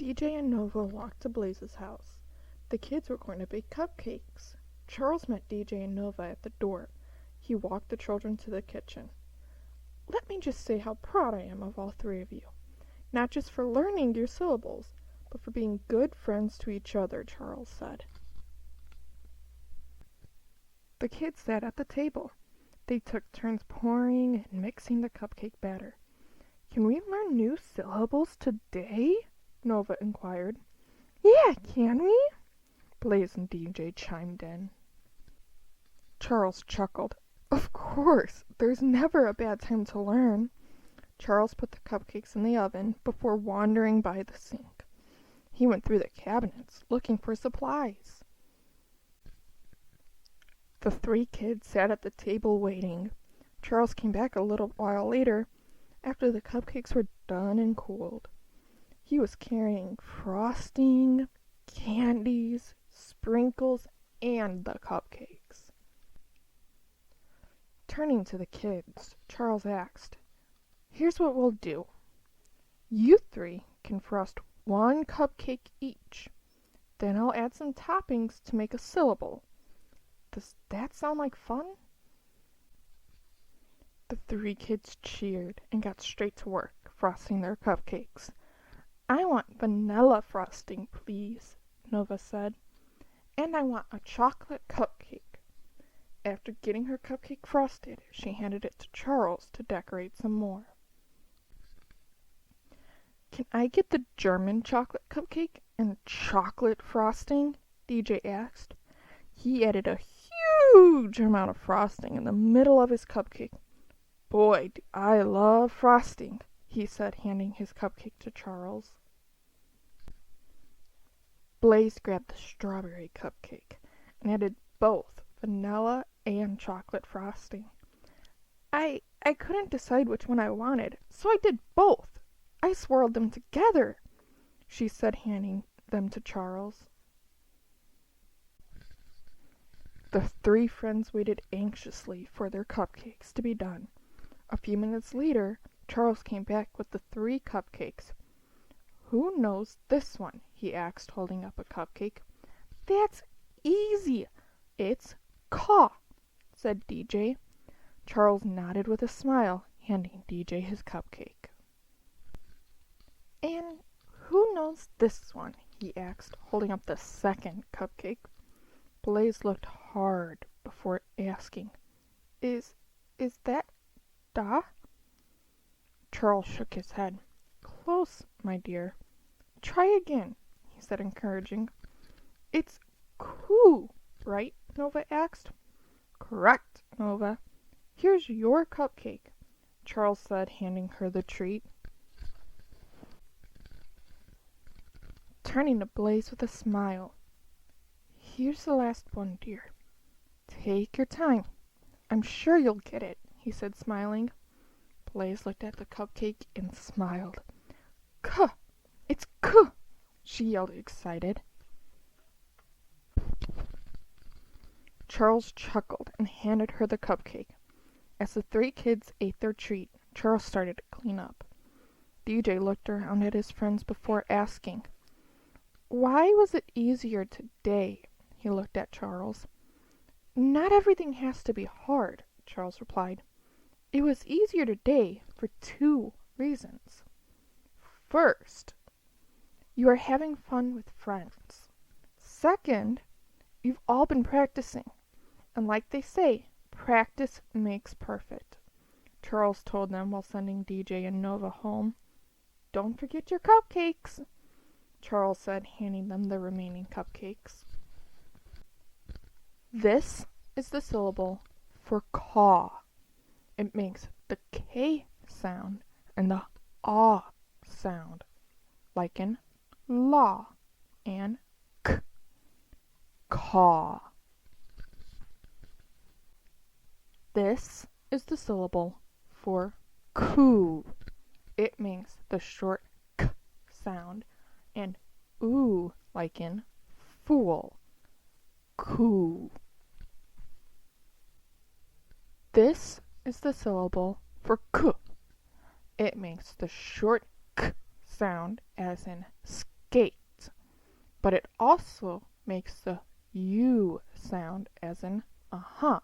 DJ and Nova walked to Blaze's house. The kids were going to bake cupcakes. Charles met DJ and Nova at the door. He walked the children to the kitchen. "Let me just say how proud I am of all three of you. Not just for learning your syllables, but for being good friends to each other," Charles said. The kids sat at the table. They took turns pouring and mixing the cupcake batter. "Can we learn new syllables today?" Nova inquired. "Yeah, can we?" Blaze and DJ chimed in. Charles chuckled. "Of course, there's never a bad time to learn." Charles put the cupcakes in the oven before wandering by the sink. He went through the cabinets, looking for supplies. The three kids sat at the table waiting. Charles came back a little while later, after the cupcakes were done and cooled. He was carrying frosting, candies, sprinkles, and the cupcakes. Turning to the kids, Charles asked, "Here's what we'll do. You three can frost one cupcake each. Then I'll add some toppings to make a syllable. Does that sound like fun?" The three kids cheered and got straight to work, frosting their cupcakes. "I want vanilla frosting, please," Nova said. "And I want a chocolate cupcake." After getting her cupcake frosted, she handed it to Charles to decorate some more. "Can I get the German chocolate cupcake and chocolate frosting?" DJ asked. He added a huge amount of frosting in the middle of his cupcake. "Boy, do I love frosting," he said, handing his cupcake to Charles. Blaze grabbed the strawberry cupcake and added both vanilla and chocolate frosting. I couldn't decide which one I wanted, so I did both. I swirled them together," she said, handing them to Charles. The three friends waited anxiously for their cupcakes to be done. A few minutes later, Charles came back with the three cupcakes. "Who knows this one?" he asked, holding up a cupcake. "That's easy. It's caw," said DJ. Charles nodded with a smile, handing DJ his cupcake. "And who knows this one?" he asked, holding up the second cupcake. Blaze looked hard before asking, Is that da?" Charles shook his head. "Close, my dear. Try again," he said, encouraging. "It's coo, right?" Nova asked. "Correct, Nova. Here's your cupcake," Charles said, handing her the treat. Turning to Blaze with a smile. "Here's the last one, dear. Take your time. I'm sure you'll get it," he said, smiling. Blaze looked at the cupcake and smiled. "Cuh! It's cuh!" she yelled, excited. Charles chuckled and handed her the cupcake. As the three kids ate their treat, Charles started to clean up. DJ looked around at his friends before asking, "Why was it easier today?" He looked at Charles. "Not everything has to be hard," Charles replied. "It was easier today for two reasons. First, you are having fun with friends. Second, you've all been practicing. And like they say, practice makes perfect," Charles told them while sending DJ and Nova home. "Don't forget your cupcakes," Charles said, handing them the remaining cupcakes. This is the syllable for caw. It makes the K sound and the ah sound, like in law and k. Caw. This is the syllable for coo. It makes the short k sound and oo, like in fool. Coo. This is the syllable for k. It makes the short k sound, as in sk. gate, but it also makes the U sound as in uh-huh.